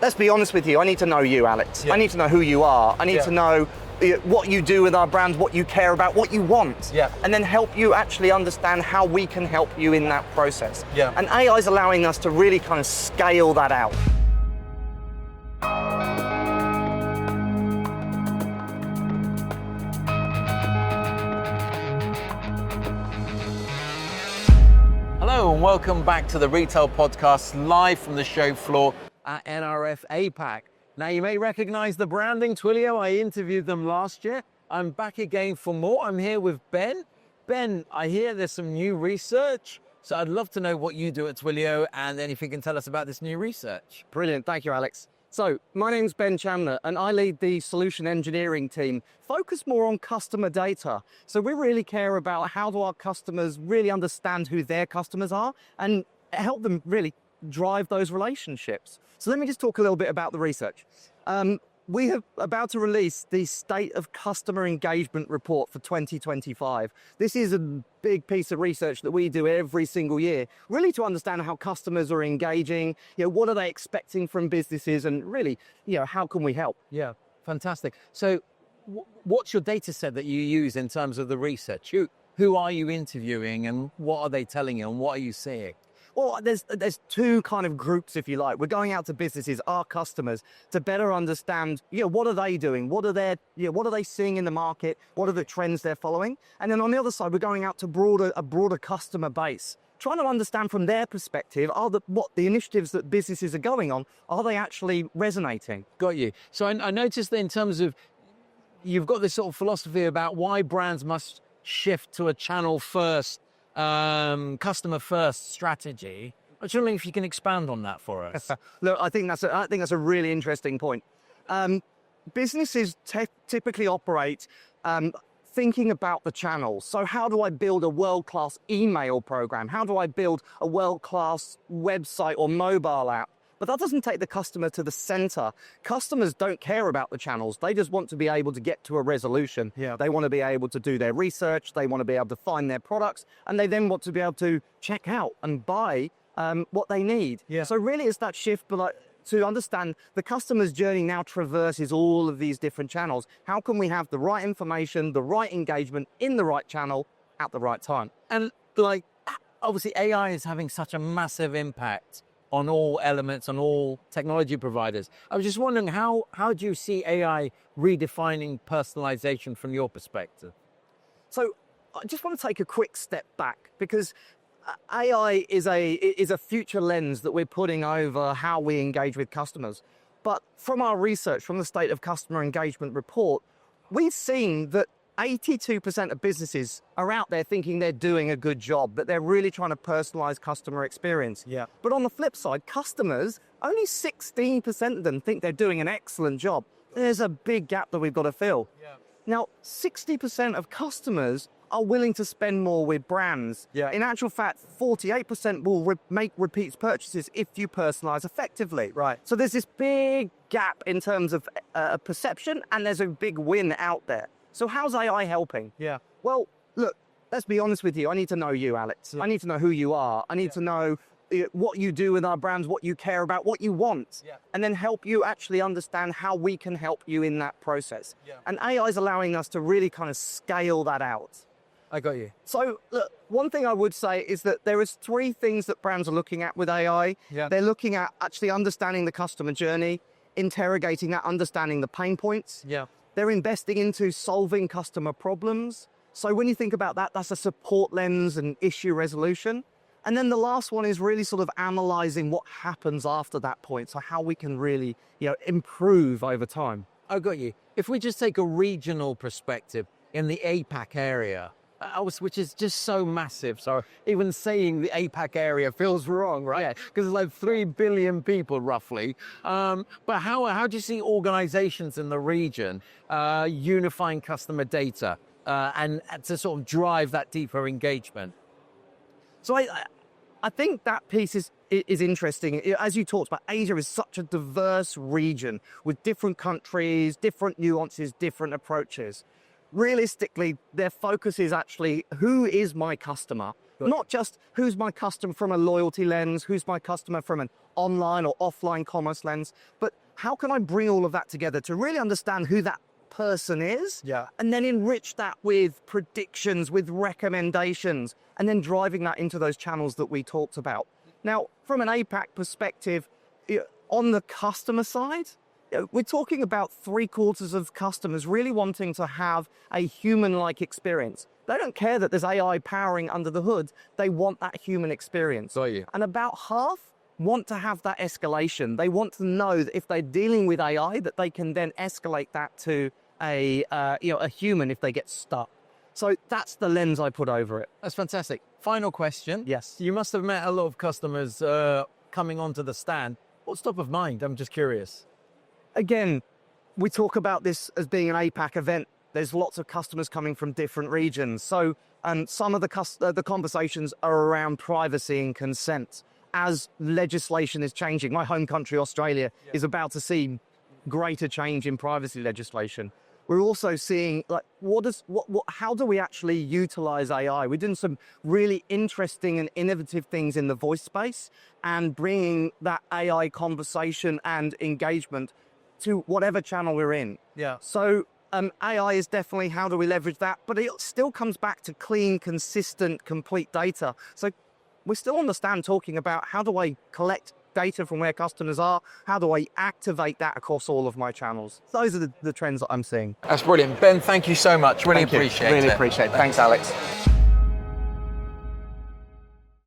let's be honest with you, I need to know you, Alex. Yeah. I need to know who you are. I need Yeah. to know what you do with our brand, what you care about, what you want, Yeah. and then help you actually understand how we can help you in that process. Yeah. And AI is allowing us to really kind of scale that out. Hello and welcome back to the Retail Podcast, live from the show floor at NRF APAC. Now you may recognize the branding, Twilio. I interviewed them last year. I'm back again for more. I'm here with Ben. Ben, I hear there's some new research, so I'd love to know what you do at Twilio and then if you can tell us about this new research. Brilliant, thank you, Alex. So, my name's Ben Chandler and I lead the solution engineering team, focused more on customer data. So we really care about how do our customers really understand who their customers are and help them really drive those relationships. So let me just talk a little bit about the research. We are about to release the State of Customer Engagement Report for 2025. This is a big piece of research that we do every single year, really to understand how customers are engaging, what are they expecting from businesses, and really, how can we help? Yeah, fantastic. So what's your data set that you use in terms of the research? Who are you interviewing and what are they telling you and what are you seeing? Well, there's two kind of groups, if you like. We're going out to businesses, our customers, to better understand, what are they doing? What are they seeing in the market? What are the trends they're following? And then on the other side, we're going out to a broader customer base, trying to understand from their perspective, what the initiatives that businesses are going on, are they actually resonating? Got you. So I noticed that in terms of, you've got this sort of philosophy about why brands must shift to a channel first, customer first strategy. I was wondering if you can expand on that for us. Look, I think that's a really interesting point. Businesses typically operate thinking about the channels. So how do I build a world-class email program? How do I build a world-class website or mobile app? But that doesn't take the customer to the center. Customers don't care about the channels. They just want to be able to get to a resolution. Yeah. They want to be able to do their research. They want to be able to find their products. And they then want to be able to check out and buy what they need. Yeah. So really it's that shift to understand the customer's journey now traverses all of these different channels. How can we have the right information, the right engagement in the right channel at the right time? And obviously AI is having such a massive impact on all elements, on all technology providers. I was just wondering, how do you see AI redefining personalization from your perspective? So I just want to take a quick step back because AI is a future lens that we're putting over how we engage with customers. But from our research, from the State of Customer Engagement Report, we've seen that 82% of businesses are out there thinking they're doing a good job, that they're really trying to personalize customer experience. Yeah. But on the flip side, customers, only 16% of them think they're doing an excellent job. There's a big gap that we've got to fill. Yeah. Now, 60% of customers are willing to spend more with brands. Yeah. In actual fact, 48% will make repeat purchases if you personalize effectively. Right. So there's this big gap in terms of perception, and there's a big win out there. So how's AI helping? Yeah. Well, look, let's be honest with you. I need to know you, Alex. Yeah. I need to know who you are. I need to know what you do with our brands, what you care about, what you want, Yeah. and then help you actually understand how we can help you in that process. Yeah. And AI is allowing us to really kind of scale that out. I got you. So look, one thing I would say is that there is three things that brands are looking at with AI. Yeah. They're looking at actually understanding the customer journey, interrogating that, understanding the pain points. Yeah. They're investing into solving customer problems. So when you think about that, that's a support lens and issue resolution. And then the last one is really sort of analyzing what happens after that point. So how we can really, improve over time. I got you. If we just take a regional perspective in the APAC area, which is just so massive. So even saying the APAC area feels wrong, right? Because it's like 3 billion people roughly. But how do you see organizations in the region unifying customer data and to sort of drive that deeper engagement? So I think that piece is interesting. As you talked about, Asia is such a diverse region with different countries, different nuances, different approaches. Realistically, their focus is actually, who is my customer? Not just who's my customer from a loyalty lens, who's my customer from an online or offline commerce lens, but how can I bring all of that together to really understand who that person is, and then enrich that with predictions, with recommendations, and then driving that into those channels that we talked about. Now, from an APAC perspective, on the customer side, we're talking about 3/4 of customers really wanting to have a human-like experience. They don't care that there's AI powering under the hood. They want that human experience. And about half want to have that escalation. They want to know that if they're dealing with AI, that they can then escalate that to a human if they get stuck. So that's the lens I put over it. That's fantastic. Final question. Yes. You must have met a lot of customers coming onto the stand. What's top of mind? I'm just curious. Again, we talk about this as being an APAC event. There's lots of customers coming from different regions. So some of the conversations are around privacy and consent. As legislation is changing, my home country, Australia, is about to see greater change in privacy legislation. We're also seeing, like, how do we actually utilize AI? We're doing some really interesting and innovative things in the voice space and bringing that AI conversation and engagement to whatever channel we're in. So AI is definitely how do we leverage that, but it still comes back to clean, consistent, complete data. So we're still on the stand talking about how do I collect data from where customers are, how do I activate that across all of my channels. Those are the trends that I'm seeing. That's brilliant. Ben, thank you so much. Really appreciate it. Really appreciate it. Thanks, Alex.